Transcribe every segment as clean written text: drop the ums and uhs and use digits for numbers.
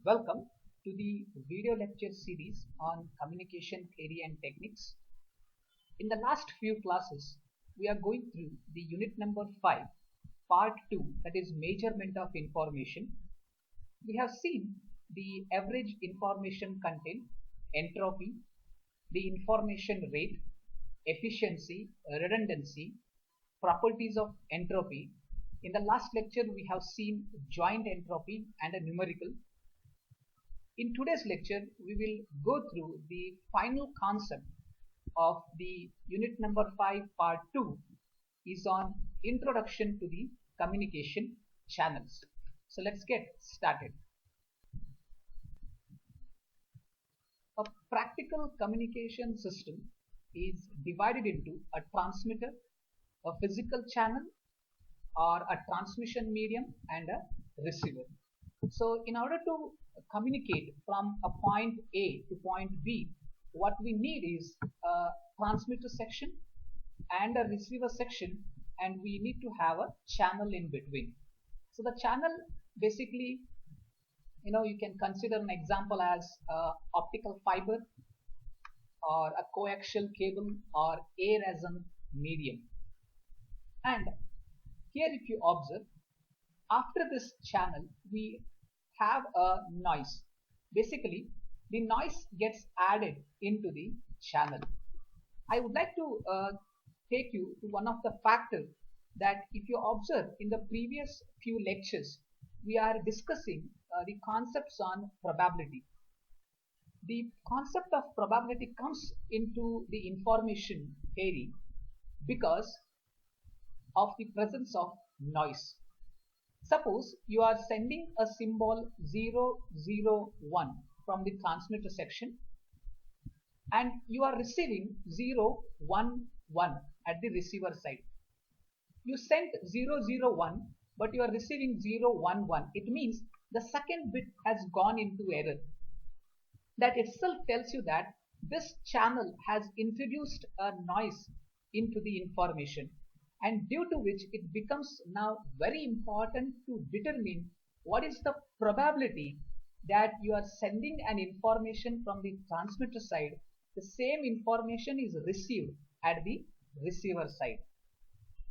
Welcome to the video lecture series on communication theory and techniques. In the last few classes, we are going through the unit number 5, part 2, that is measurement of information. We have seen the average information content, entropy, the information rate, efficiency, redundancy, properties of entropy. In the last lecture, we have seen joint entropy and a numerical. In today's lecture, we will go through the final concept of the unit number 5 part 2 is on introduction to the communication channels. So let's get started. A practical communication system is divided into a transmitter, a physical channel or a transmission medium and a receiver. So in order to communicate from a point A to point B, what we need is a transmitter section and a receiver section, and we need to have a channel in between. So the channel basically, you can consider an example as optical fiber or a coaxial cable or erasure medium. And here if you observe, after this channel we have a noise. Basically the noise gets added into the channel. I would like to take you to one of the factors that if you observe in the previous few lectures, we are discussing the concepts on probability. The concept of probability comes into the information theory because of the presence of noise. Suppose you are sending a symbol 001 from the transmitter section and you are receiving 011 at the receiver side. You sent 001 but you are receiving 011. It means the second bit has gone into error. That itself tells you that this channel has introduced a noise into the information, and due to which it becomes now very important to determine what is the probability that you are sending an information from the transmitter side, the same information is received at the receiver side.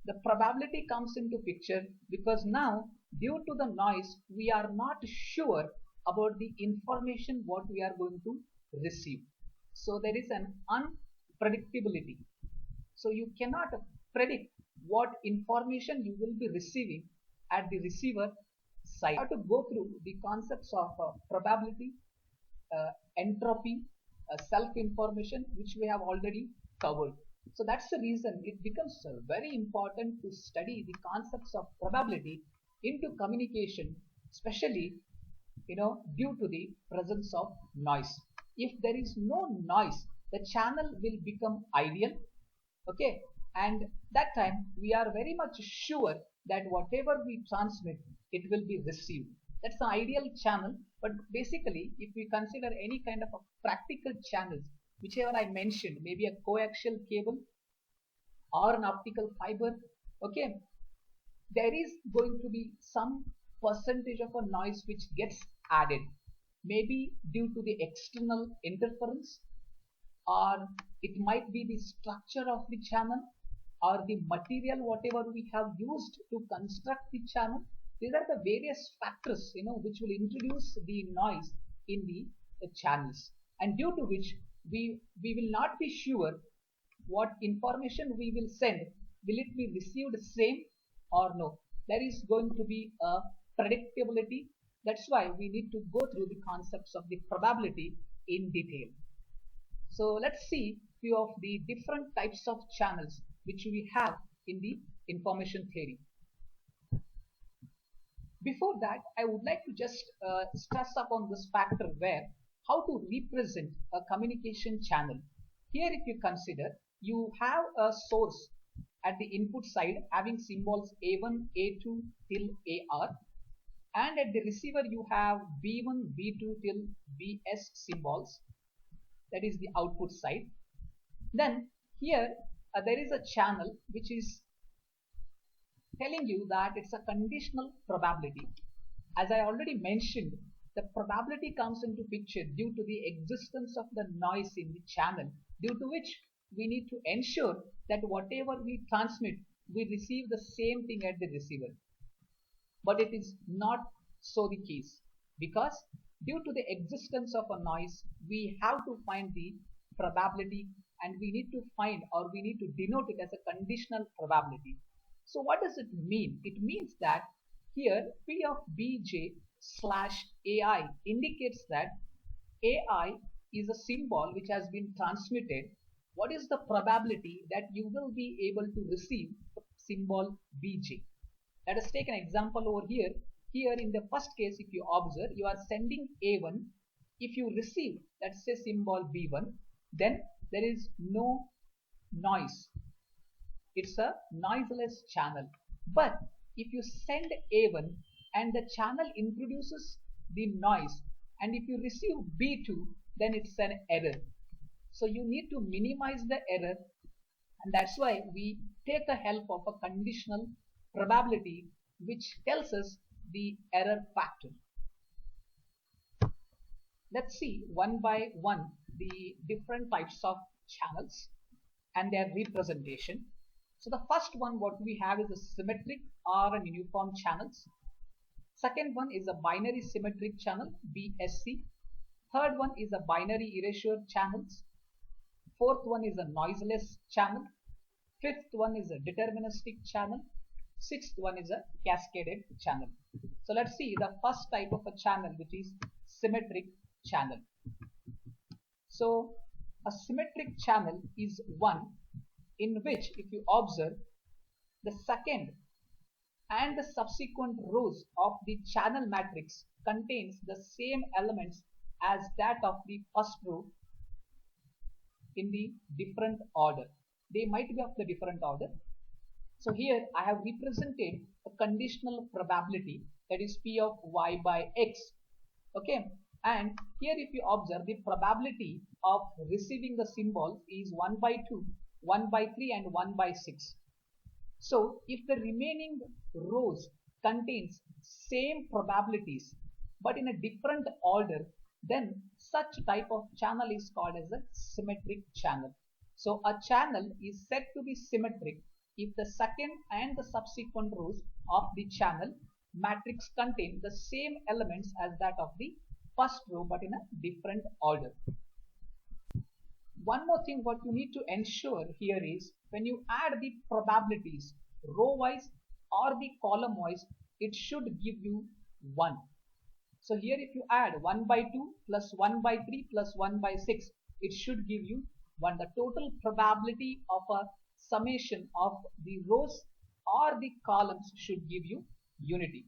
The probability comes into picture because now due to the noise we are not sure about the information what we are going to receive. So there is an unpredictability. So you cannot predict what information you will be receiving at the receiver side. You have to go through the concepts of probability, entropy, self-information, which we have already covered. So that's the reason it becomes very important to study the concepts of probability into communication, especially due to the presence of noise. If there is no noise, the channel will become ideal, okay, and that time we are very much sure that whatever we transmit, it will be received. That's the ideal channel. But basically if we consider any kind of a practical channels, whichever I mentioned, maybe a coaxial cable or an optical fiber, okay, there is going to be some percentage of a noise which gets added, maybe due to the external interference, or it might be the structure of the channel or the material whatever we have used to construct the channel. These are the various factors which will introduce the noise in the channels, and due to which we will not be sure what information we will send, will it be received same or no. There is going to be a predictability. That's why we need to go through the concepts of the probability in detail. So let's see few of the different types of channels which we have in the information theory. Before that, I would like to just stress upon this factor where how to represent a communication channel. Here if you consider, you have a source at the input side having symbols A1, A2 till AR, and at the receiver you have B1, B2 till BS symbols, that is the output side. Then here there is a channel which is telling you that it's a conditional probability. As I already mentioned, the probability comes into picture due to the existence of the noise in the channel, due to which we need to ensure that whatever we transmit, we receive the same thing at the receiver. But it is not so the case, because due to the existence of a noise, we have to find the probability, and we need to find, or we need to denote it as a conditional probability. So what does it mean? It means that here P of Bj slash AI indicates that AI is a symbol which has been transmitted. What is the probability that you will be able to receive the symbol Bj? Let us take an example over here. Here in the first case, if you observe, you are sending A1. If you receive, let's say, symbol B1, then there is no noise. It's a noiseless channel. But if you send A1 and the channel introduces the noise, and if you receive B2, then it's an error. So you need to minimize the error, and that's why we take the help of a conditional probability which tells us the error factor. Let's see one by one the different types of channels and their representation. So the first one what we have is a symmetric or a uniform channels. Second one is a binary symmetric channel, BSC. Third one is a binary erasure channels. Fourth one is a noiseless channel. Fifth one is a deterministic channel. Sixth one is a cascaded channel. So let's see the first type of a channel, which is symmetric channel. So a symmetric channel is one in which, if you observe, the second and the subsequent rows of the channel matrix contains the same elements as that of the first row in the different order. They might be of the different order. So here I have represented a conditional probability, that is P of y by x. Okay, and here if you observe, the probability of receiving the symbol is 1 by 2, 1 by 3 and 1 by 6. So if the remaining rows contains same probabilities but in a different order, then such type of channel is called as a symmetric channel. So a channel is said to be symmetric if the second and the subsequent rows of the channel matrix contain the same elements as that of the first row but in a different order. One more thing what you need to ensure here is, when you add the probabilities row wise or the column wise, it should give you 1. So here if you add 1 by 2 plus 1 by 3 plus 1 by 6, it should give you 1. The total probability of a summation of the rows or the columns should give you unity.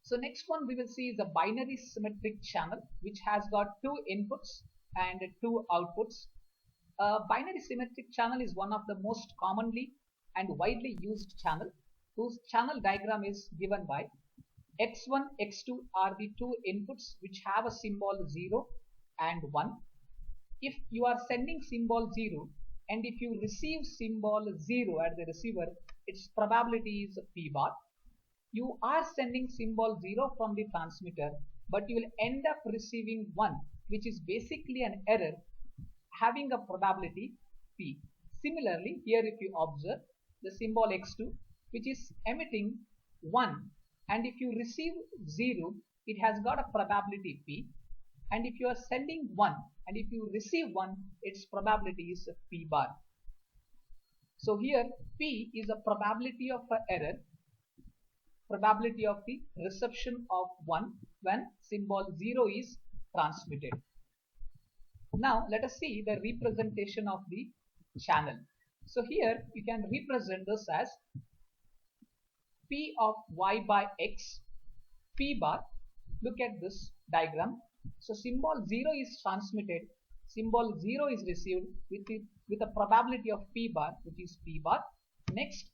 So next one we will see is a binary symmetric channel, which has got 2 inputs and 2 outputs. A binary symmetric channel is one of the most commonly and widely used channel, whose channel diagram is given by x1, x2 are the 2 inputs which have a symbol 0 and 1. If you are sending symbol 0 and if you receive symbol 0 at the receiver, its probability is p bar. You are sending symbol 0 from the transmitter, but you will end up receiving 1, which is basically an error, having a probability p. Similarly, here if you observe the symbol x2, which is emitting 1, and if you receive 0, it has got a probability p, and if you are sending 1 and if you receive 1, its probability is p bar. So here p is a probability of error, probability of the reception of 1 when symbol 0 is transmitted. Now let us see the representation of the channel. So here you can represent this as P of y by x, p bar. Look at this diagram. So symbol 0 is transmitted, symbol 0 is received with a probability of p bar, which is p bar. Next,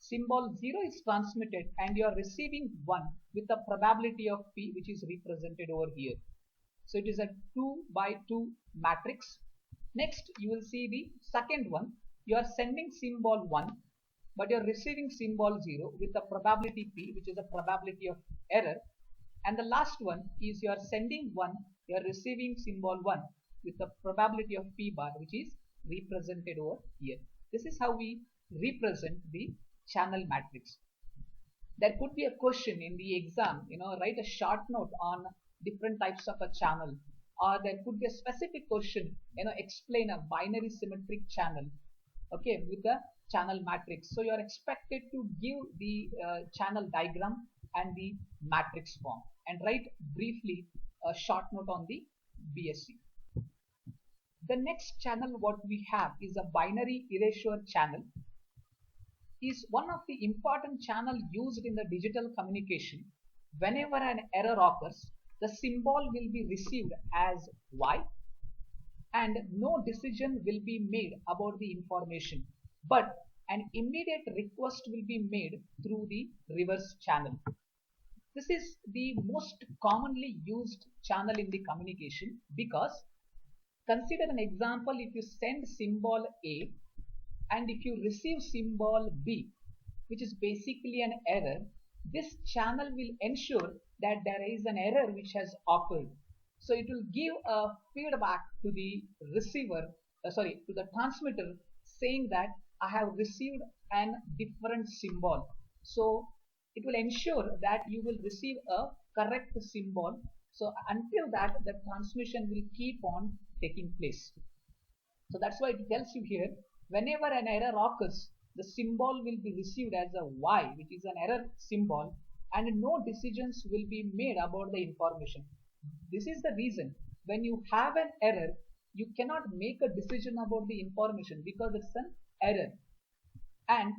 symbol 0 is transmitted and you are receiving 1 with a probability of p, which is represented over here. So it is a 2 by 2 matrix. Next you will see the second one. You are sending symbol 1 but you are receiving symbol 0 with a probability p, which is a probability of error. And the last one is you are sending 1, you are receiving symbol 1 with the probability of p bar, which is represented over here. This is how we represent the channel matrix. There could be a question in the exam, write a short note on different types of a channel, or there could be a specific question, explain a binary symmetric channel, okay, with the channel matrix. So you are expected to give the channel diagram and the matrix form and write briefly a short note on the BSc. The next channel what we have is a binary erasure channel. Is one of the important channel used in the digital communication. Whenever an error occurs, the symbol will be received as Y and no decision will be made about the information, but an immediate request will be made through the reverse channel. This is the most commonly used channel in the communication because consider an example. If you send symbol A and if you receive symbol B, which is basically an error, this channel will ensure that there is an error which has occurred. So it will give a feedback to the receiver, to the transmitter, saying that I have received an different symbol. So it will ensure that you will receive a correct symbol. So until that, the transmission will keep on taking place. So that's why it tells you here, whenever an error occurs, the symbol will be received as a Y, which is an error symbol, and no decisions will be made about the information. This is the reason when you have an error, you cannot make a decision about the information because it's an error. And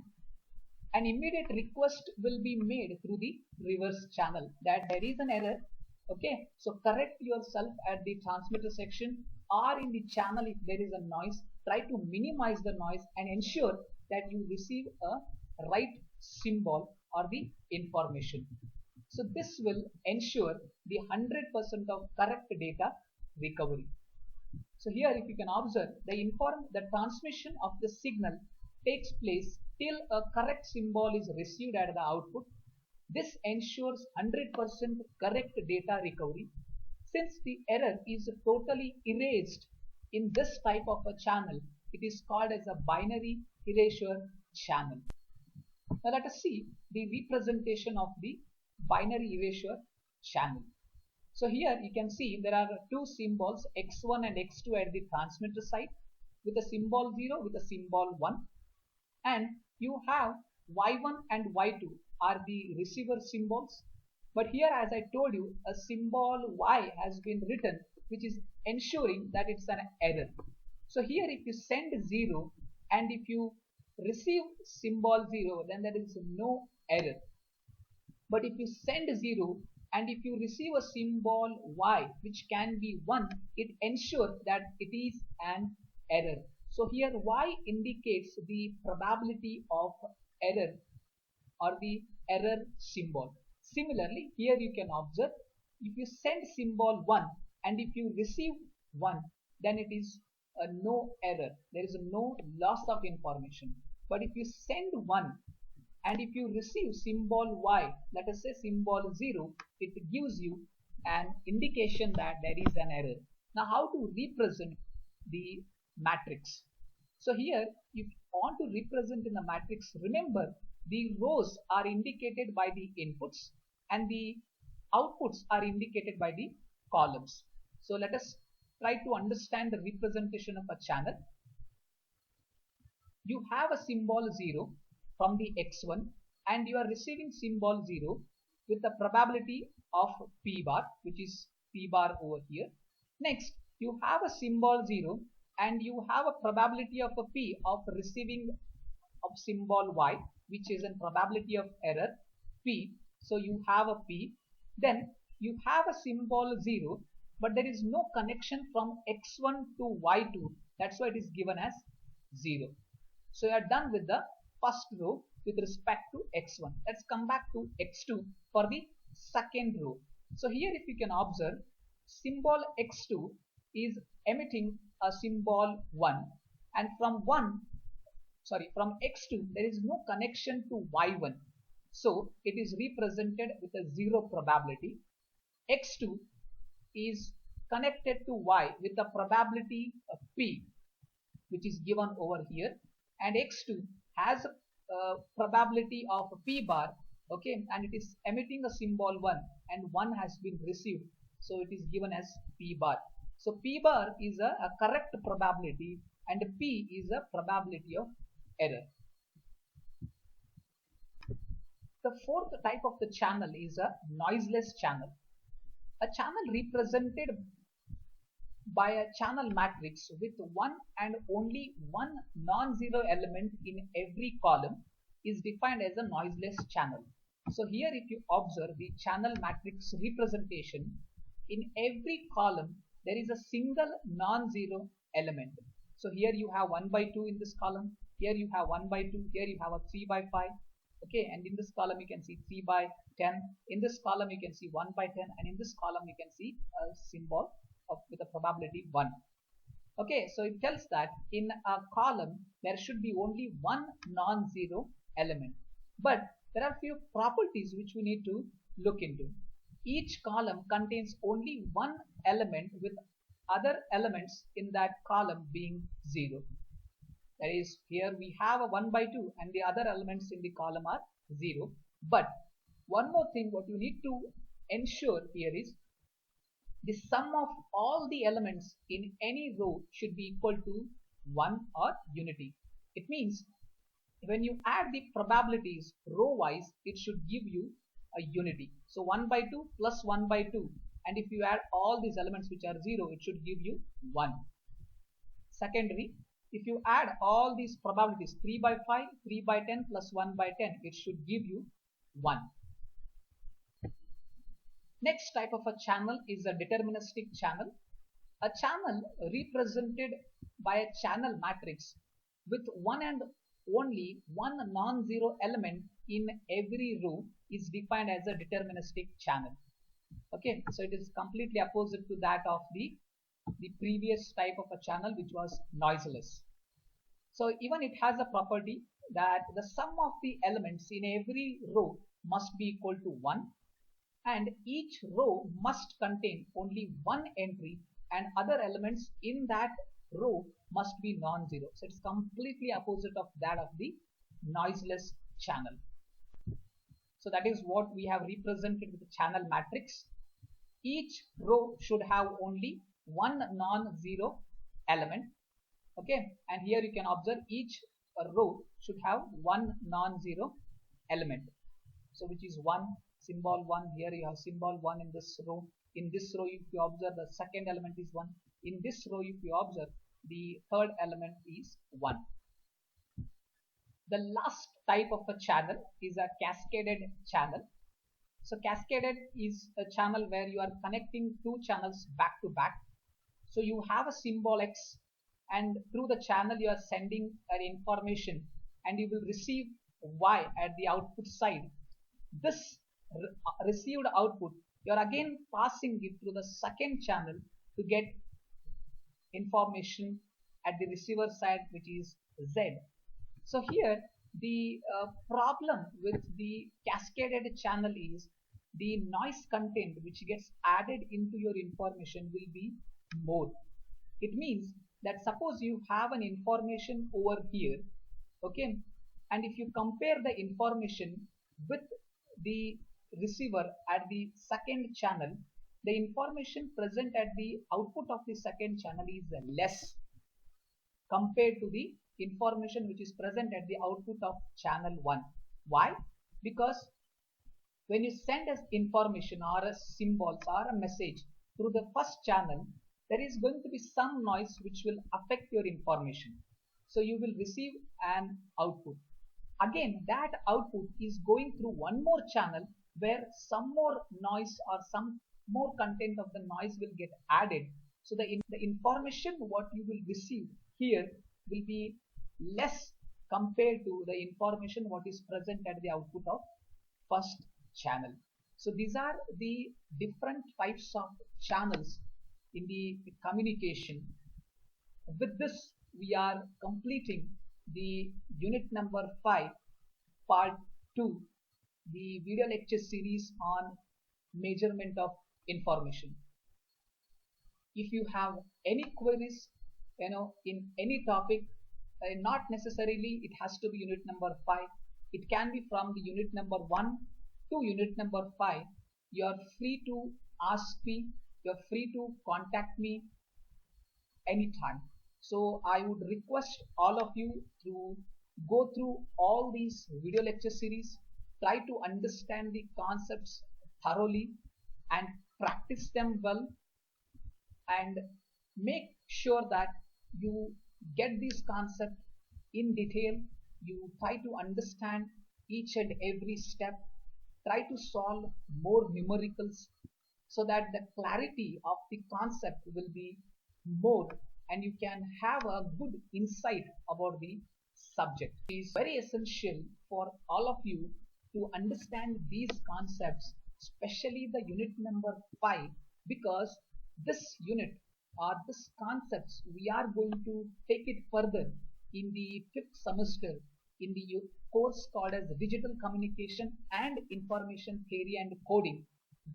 an immediate request will be made through the reverse channel that there is an error. Okay, so correct yourself at the transmitter section or in the channel. If there is a noise, try to minimize the noise and ensure that you receive a right symbol or the information. So this will ensure the 100% of correct data recovery. So here if you can observe, the transmission of the signal takes place till a correct symbol is received at the output. This ensures 100% correct data recovery. Since the error is totally erased in this type of a channel, it is called as a binary erasure channel. Now let us see the representation of the binary erasure channel. So here you can see there are two symbols x1 and x2 at the transmitter side with a symbol 0 with a symbol 1, and you have y1 and y2 are the receiver symbols. But here, as I told you, a symbol Y has been written, which is ensuring that it's an error. So here if you send 0 and if you receive symbol 0, then there is no error. But if you send 0 and if you receive a symbol Y, which can be 1, it ensures that it is an error. So here Y indicates the probability of error or the error symbol. Similarly, here you can observe, if you send symbol 1 and if you receive 1, then it is a no error. There is no loss of information. But if you send 1 and if you receive symbol Y, let us say symbol 0, it gives you an indication that there is an error. Now how to represent the matrix? So here, if you want to represent in the matrix, remember the rows are indicated by the inputs and the outputs are indicated by the columns. So let us try to understand the representation of a channel. You have a symbol 0 from the x1 and you are receiving symbol 0 with the probability of p bar, which is p bar over here. Next, you have a symbol 0 and you have a probability of a p of receiving of symbol y, which is a probability of error p. So you have a p. Then you have a symbol 0, but there is no connection from x1 to y2. That's why it is given as 0. So you are done with the first row with respect to x1. Let's come back to x2 for the second row. So here if you can observe, symbol x2 is emitting a symbol 1, and from x2 there is no connection to y1. So it is represented with a 0 probability. x2 is connected to y with the probability of p, which is given over here, and x2 has a probability of p bar, okay, and it is emitting a symbol 1, and 1 has been received, so it is given as p bar. So p bar is a correct probability and p is a probability of error. The fourth type of the channel is a noiseless channel. A channel represented by a channel matrix with one and only one non-zero element in every column is defined as a noiseless channel. So here if you observe the channel matrix representation, in every column there is a single non-zero element. So here you have 1 by 2 in this column, here you have 1 by 2, here you have a 3 by 5, okay, and in this column you can see 3 by 10, in this column you can see 1 by 10, and in this column you can see a symbol with a probability 1. Okay, so it tells that in a column there should be only one non-zero element, but there are few properties which we need to look into. Each column contains only one element with other elements in that column being 0. That is, here we have a 1 by 2 and the other elements in the column are 0. But one more thing what you need to ensure here is the sum of all the elements in any row should be equal to 1 or unity. It means when you add the probabilities row wise, it should give you a unity. So 1 by 2 plus 1 by 2, and if you add all these elements which are 0, it should give you 1. Secondly, if you add all these probabilities 3 by 5, 3 by 10 plus 1 by 10, it should give you 1. Next type of a channel is a deterministic channel. A channel represented by a channel matrix with one and only one non-zero element in every row is defined as a deterministic channel. Okay, so it is completely opposite to that of the previous type of a channel which was noiseless. So even it has a property that the sum of the elements in every row must be equal to 1, and each row must contain only one entry and other elements in that row must be non-zero. So it's completely opposite of that of the noiseless channel. So that is what we have represented with the channel matrix. Each row should have only one non-zero element, okay, and here you can observe each row should have one non-zero element, so which is 1, symbol 1, here you have symbol 1 in this row. In this row if you observe the second element is 1, in this row if you observe the third element is 1. The last type of a channel is a cascaded channel. So cascaded is a channel where you are connecting two channels back to back. So you have a symbol X, and through the channel you are sending an information and you will receive Y at the output side. This received output you are again passing it through the second channel to get information at the receiver side, which is Z. So here the problem with the cascaded channel is the noise content which gets added into your information will be more. It means that suppose you have an information over here, okay, and if you compare the information with the receiver at the second channel, the information present at the output of the second channel is less compared to the information which is present at the output of channel 1. Why? Because when you send us information or a symbols or a message through the first channel, there is going to be some noise which will affect your information. So you will receive an output. Again, that output is going through one more channel where some more noise or some more content of the noise will get added. So the information what you will receive here will be less compared to the information what is present at the output of first channel. So these are the different types of channels in the communication. With this we are completing the unit number 5 part 2, the video lecture series on measurement of information. If you have any queries, in any topic, not necessarily it has to be unit number 5, it can be from the unit number 1 to unit number 5. You are free to ask me, you're free to contact me anytime. So I would request all of you to go through all these video lecture series, try to understand the concepts thoroughly and practice them well, and make sure that you get these concepts in detail. You try to understand each and every step, try to solve more numericals so that the clarity of the concept will be more and you can have a good insight about the subject. It is very essential for all of you to understand these concepts, especially the unit number 5, because this unit or this concepts we are going to take it further in the 5th semester in the course called as Digital Communication and Information Theory and Coding,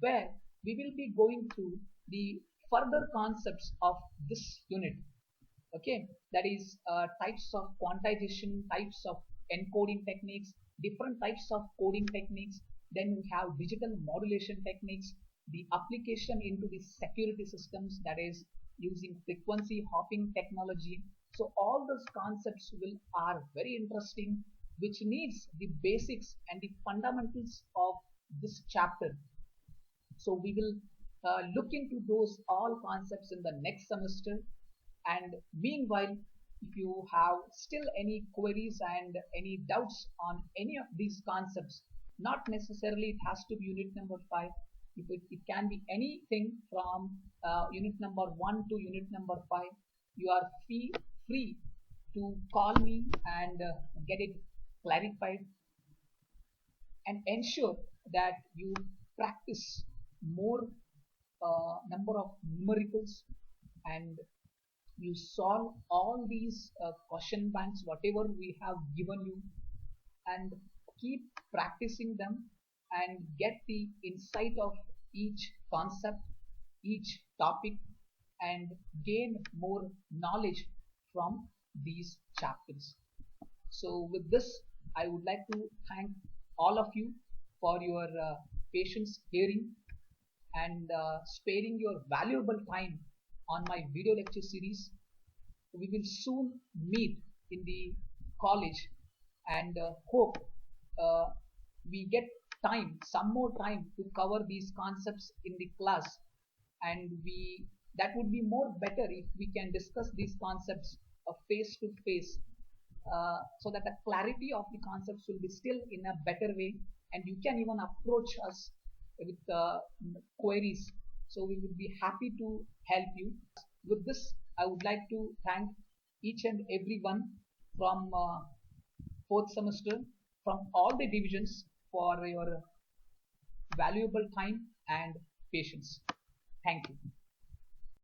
where we will be going through the further concepts of this unit. Okay, that is types of quantization, types of encoding techniques, different types of coding techniques. Then we have digital modulation techniques, the application into the security systems, that is using frequency hopping technology. So all those concepts are very interesting, which needs the basics and the fundamentals of this chapter. So we will look into those all concepts in the next semester. And meanwhile, if you have still any queries and any doubts on any of these concepts, not necessarily it has to be unit number 5, it can be anything from unit number 1 to unit number 5, you are free to call me and get it clarified, and ensure that you practice more number of numericals and you solve all these question banks whatever we have given you, and keep practicing them and get the insight of each concept, each topic, and gain more knowledge from these chapters. So with this, I would like to thank all of you for your patience hearing and sparing your valuable time on my video lecture series. We will soon meet in the college, and hope we get some more time to cover these concepts in the class, and that would be more better if we can discuss these concepts face to face, so that the clarity of the concepts will be still in a better way, and you can even approach us with queries. So we would be happy to help you. With this, I would like to thank each and every one from 4th semester, from all the divisions, for your valuable time and patience. Thank you.